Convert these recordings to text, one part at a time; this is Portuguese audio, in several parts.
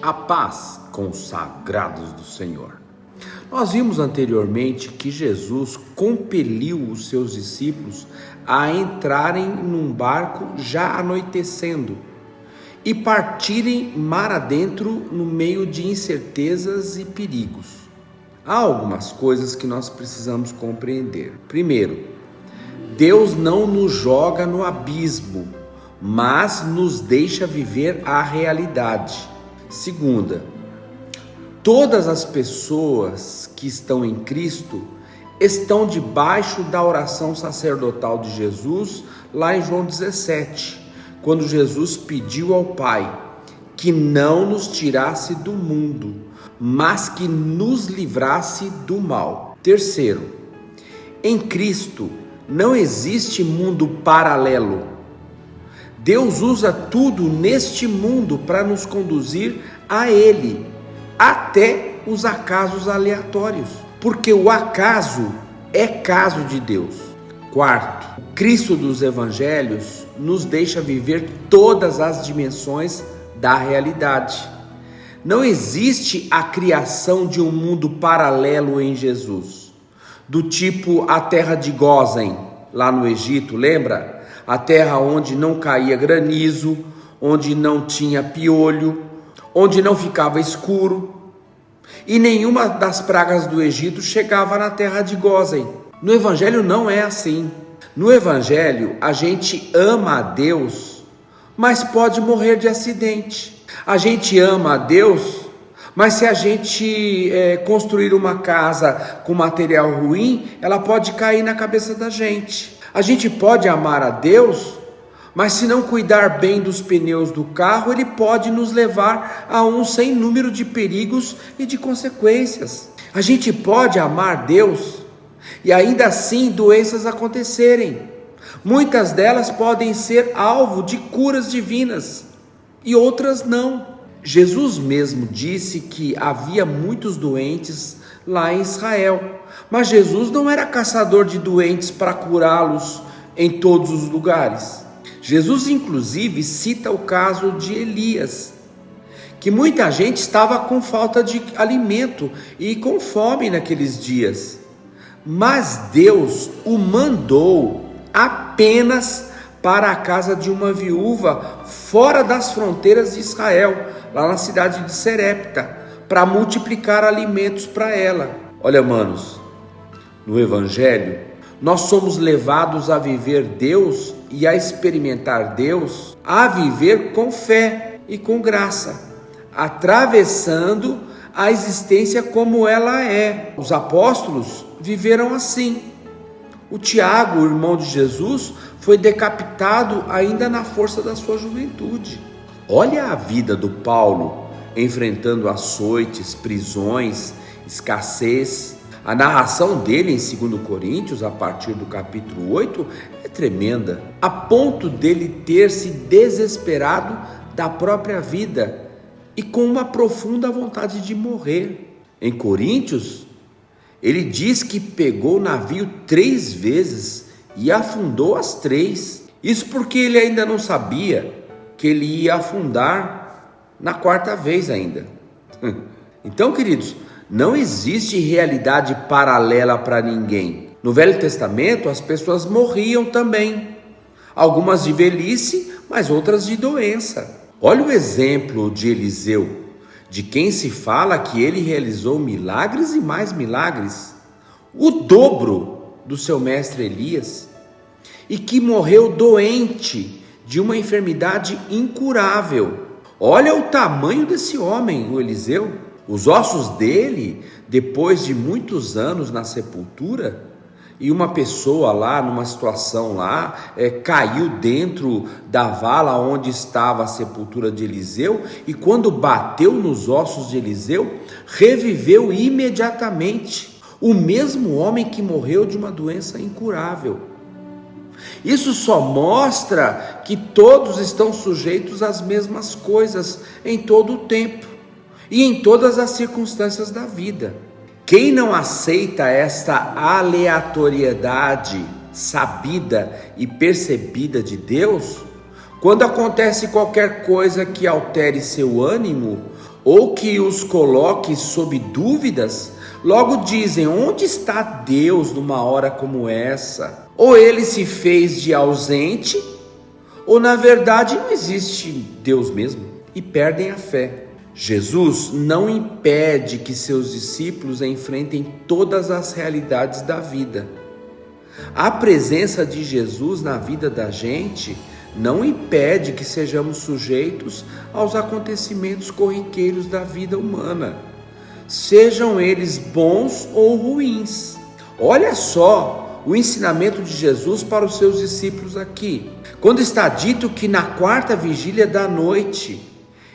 A paz com os sagrados do Senhor. Nós vimos anteriormente que Jesus compeliu os seus discípulos a entrarem num barco já anoitecendo e partirem mar adentro no meio de incertezas e perigos. Há algumas coisas que nós precisamos compreender. Primeiro, Deus não nos joga no abismo, mas nos deixa viver a realidade. Segunda, todas as pessoas que estão em Cristo estão debaixo da oração sacerdotal de Jesus, lá em João 17, quando Jesus pediu ao Pai que não nos tirasse do mundo, mas que nos livrasse do mal. Terceiro, em Cristo não existe mundo paralelo. Deus usa tudo neste mundo para nos conduzir a Ele, até os acasos aleatórios, porque o acaso é caso de Deus. Quarto, o Cristo dos Evangelhos nos deixa viver todas as dimensões da realidade. Não existe a criação de um mundo paralelo em Jesus, do tipo a terra de Gósen, lá no Egito, lembra? A terra onde não caía granizo, onde não tinha piolho, onde não ficava escuro, e nenhuma das pragas do Egito chegava na terra de Gósen. No Evangelho não é assim. No Evangelho a gente ama a Deus, mas pode morrer de acidente. A gente ama a Deus, mas se a gente construir uma casa com material ruim, ela pode cair na cabeça da gente. A gente pode amar a Deus, mas se não cuidar bem dos pneus do carro, ele pode nos levar a um sem número de perigos e de consequências. A gente pode amar Deus e ainda assim doenças acontecerem. Muitas delas podem ser alvo de curas divinas e outras não. Jesus mesmo disse que havia muitos doentes lá em Israel, mas Jesus não era caçador de doentes para curá-los em todos os lugares. Jesus inclusive cita o caso de Elias, que muita gente estava com falta de alimento e com fome naqueles dias, mas Deus o mandou apenas para a casa de uma viúva fora das fronteiras de Israel, lá na cidade de Serepta, para multiplicar alimentos para ela. Olha, manos, no Evangelho, nós somos levados a viver Deus e a experimentar Deus, a viver com fé e com graça, atravessando a existência como ela é. Os apóstolos viveram assim. O Tiago, o irmão de Jesus, foi decapitado ainda na força da sua juventude. Olha a vida do Paulo, enfrentando açoites, prisões, escassez. A narração dele em 2 Coríntios, a partir do capítulo 8, é tremenda, a ponto dele ter se desesperado da própria vida e com uma profunda vontade de morrer. Em Coríntios, ele diz que pegou o navio 3 vezes e afundou as 3. Isso porque ele ainda não sabia que ele ia afundar na 4ª vez ainda. Então, queridos, não existe realidade paralela para ninguém. No Velho Testamento, as pessoas morriam também. Algumas de velhice, mas outras de doença. Olha o exemplo de Eliseu, de quem se fala que ele realizou milagres e mais milagres, o dobro do seu mestre Elias, e que morreu doente de uma enfermidade incurável. Olha o tamanho desse homem, o Eliseu. Os ossos dele, depois de muitos anos na sepultura, e uma pessoa lá, numa situação lá, caiu dentro da vala onde estava a sepultura de Eliseu, e quando bateu nos ossos de Eliseu, reviveu imediatamente, o mesmo homem que morreu de uma doença incurável. Isso só mostra que todos estão sujeitos às mesmas coisas em todo o tempo e em todas as circunstâncias da vida. Quem não aceita esta aleatoriedade sabida e percebida de Deus, quando acontece qualquer coisa que altere seu ânimo ou que os coloque sob dúvidas, logo dizem: onde está Deus numa hora como essa? Ou ele se fez de ausente, ou na verdade não existe Deus mesmo, e perdem a fé. Jesus não impede que seus discípulos enfrentem todas as realidades da vida. A presença de Jesus na vida da gente não impede que sejamos sujeitos aos acontecimentos corriqueiros da vida humana, sejam eles bons ou ruins. Olha só o ensinamento de Jesus para os seus discípulos aqui, quando está dito que na quarta vigília da noite,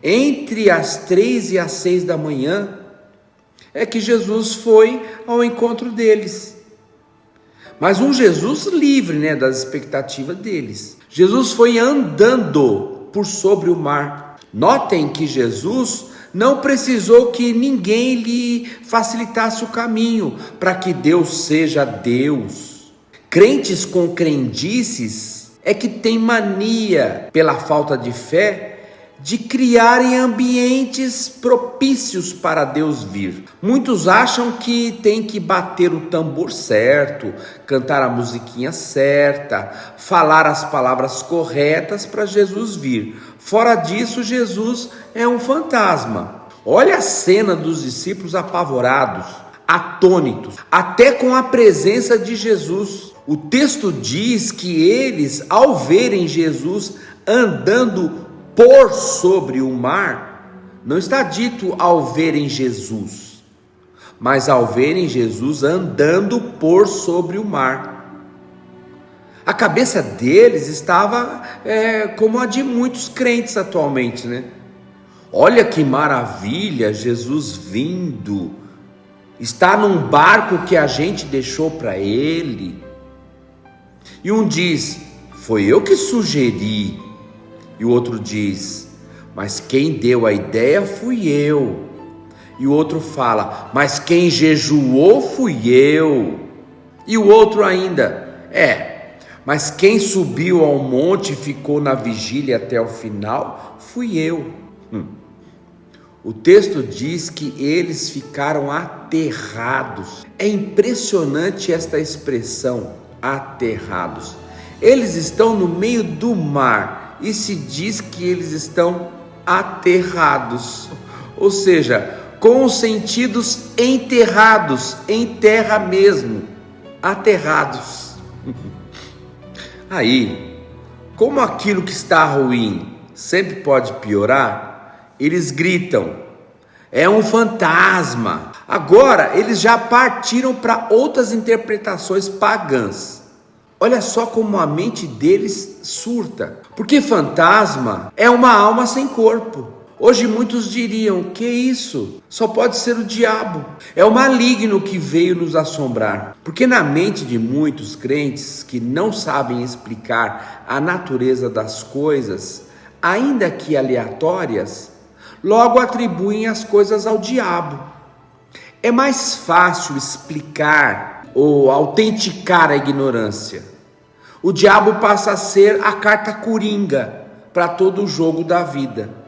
entre as 3 e as 6 da manhã, é que Jesus foi ao encontro deles. Mas um Jesus livre, das expectativas deles. Jesus foi andando por sobre o mar. Notem que Jesus não precisou que ninguém lhe facilitasse o caminho para que Deus seja Deus. Crentes com crendices é que têm mania, pela falta de fé, de criarem ambientes propícios para Deus vir. Muitos acham que tem que bater o tambor certo, cantar a musiquinha certa, falar as palavras corretas para Jesus vir. Fora disso, Jesus é um fantasma. Olha a cena dos discípulos apavorados, atônitos, até com a presença de Jesus. O texto diz que eles, ao verem Jesus andando por sobre o mar, não está dito ao verem Jesus, mas ao verem Jesus andando por sobre o mar. A cabeça deles estava como a de muitos crentes atualmente, Olha que maravilha, Jesus vindo, está num barco que a gente deixou para ele. E um diz: foi eu que sugeri. E o outro diz: mas quem deu a ideia fui eu. E o outro fala: mas quem jejuou fui eu. E o outro ainda: mas quem subiu ao monte e ficou na vigília até o final fui eu. O texto diz que eles ficaram aterrados. É impressionante esta expressão, aterrados. Eles estão no meio do mar e se diz que eles estão aterrados, ou seja, com os sentidos enterrados, em terra mesmo, aterrados. Aí, como aquilo que está ruim sempre pode piorar, eles gritam: é um fantasma. Agora, eles já partiram para outras interpretações pagãs. Olha só como a mente deles surta, porque fantasma é uma alma sem corpo. Hoje muitos diriam: que isso? Só pode ser o diabo. É o maligno que veio nos assombrar. Porque na mente de muitos crentes que não sabem explicar a natureza das coisas, ainda que aleatórias, logo atribuem as coisas ao diabo. É mais fácil explicar ou autenticar a ignorância. O diabo passa a ser a carta coringa para todo o jogo da vida.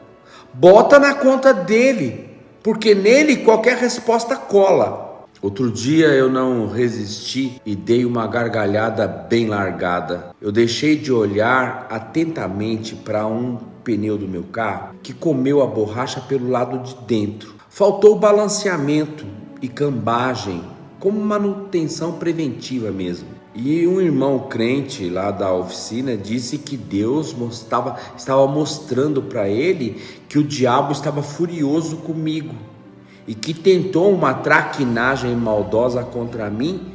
Bota na conta dele, porque nele qualquer resposta cola. Outro dia eu não resisti e dei uma gargalhada bem largada. Eu deixei de olhar atentamente para um pneu do meu carro que comeu a borracha pelo lado de dentro. Faltou balanceamento e cambagem, como manutenção preventiva mesmo. E um irmão crente lá da oficina disse que Deus estava mostrando para ele que o diabo estava furioso comigo e que tentou uma traquinagem maldosa contra mim,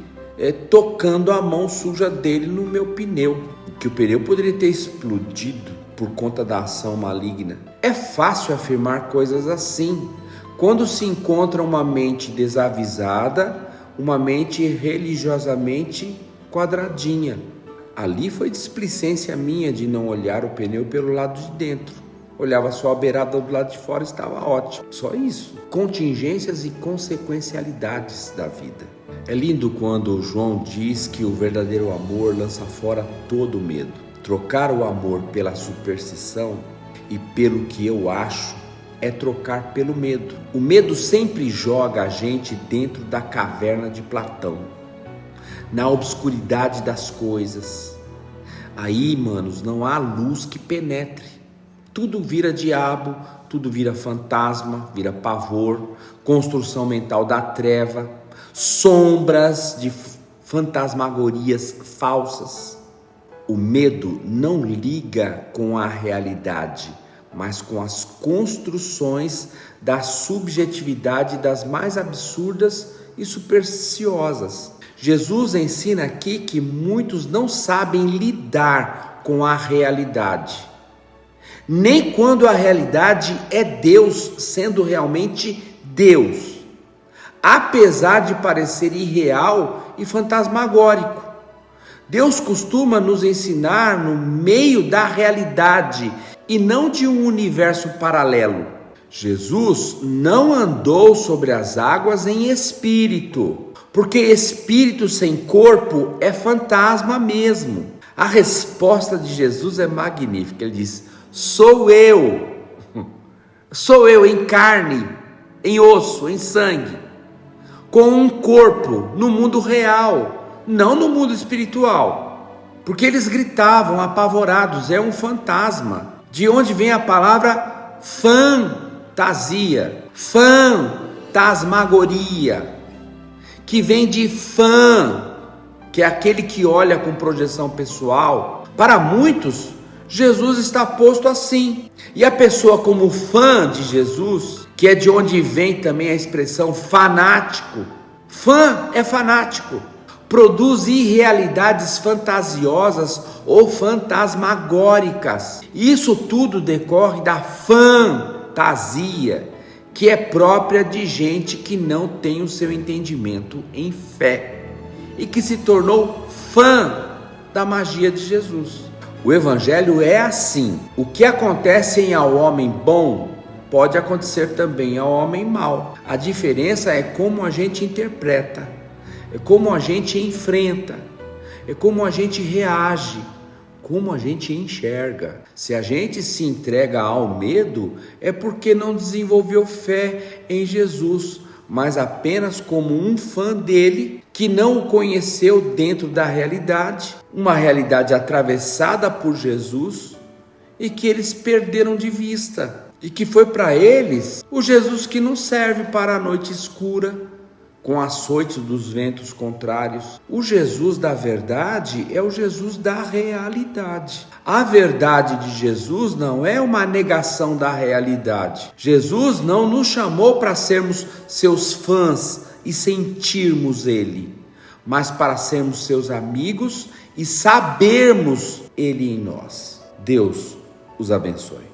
tocando a mão suja dele no meu pneu, que o pneu poderia ter explodido por conta da ação maligna. É fácil afirmar coisas assim quando se encontra uma mente desavisada, uma mente religiosamente quadradinha. Ali foi displicência minha de não olhar o pneu pelo lado de dentro. Olhava só a beirada do lado de fora, estava ótimo. Só isso. Contingências e consequencialidades da vida. É lindo quando João diz que o verdadeiro amor lança fora todo medo. Trocar o amor pela superstição e pelo que eu acho é trocar pelo medo. O medo sempre joga a gente dentro da caverna de Platão, na obscuridade das coisas. Aí, manos, não há luz que penetre. Tudo vira diabo, tudo vira fantasma, vira pavor, construção mental da treva, sombras de fantasmagorias falsas. O medo não liga com a realidade, mas com as construções da subjetividade das mais absurdas e supersticiosas. Jesus ensina aqui que muitos não sabem lidar com a realidade, nem quando a realidade é Deus sendo realmente Deus, apesar de parecer irreal e fantasmagórico. Deus costuma nos ensinar no meio da realidade e não de um universo paralelo. Jesus não andou sobre as águas em espírito, porque espírito sem corpo é fantasma mesmo. A resposta de Jesus é magnífica. Ele diz: sou eu em carne, em osso, em sangue, com um corpo no mundo real, não no mundo espiritual. Porque eles gritavam apavorados: é um fantasma. De onde vem a palavra fantasia, fantasmagoria, que vem de fã, que é aquele que olha com projeção pessoal. Para muitos, Jesus está posto assim. E a pessoa como fã de Jesus, que é de onde vem também a expressão fanático. Fã é fanático. Produz irrealidades fantasiosas ou fantasmagóricas. Isso tudo decorre da fantasia, que é própria de gente que não tem o seu entendimento em fé e que se tornou fã da magia de Jesus. O evangelho é assim: o que acontece ao homem bom pode acontecer também ao homem mau. A diferença é como a gente interpreta, é como a gente enfrenta, é como a gente reage, como a gente enxerga. Se a gente se entrega ao medo, é porque não desenvolveu fé em Jesus, mas apenas como um fã dele, que não o conheceu dentro da realidade, uma realidade atravessada por Jesus e que eles perderam de vista, e que foi para eles o Jesus que não serve para a noite escura, com açoites dos ventos contrários. O Jesus da verdade é o Jesus da realidade. A verdade de Jesus não é uma negação da realidade. Jesus não nos chamou para sermos seus fãs e sentirmos Ele, mas para sermos seus amigos e sabermos Ele em nós. Deus os abençoe.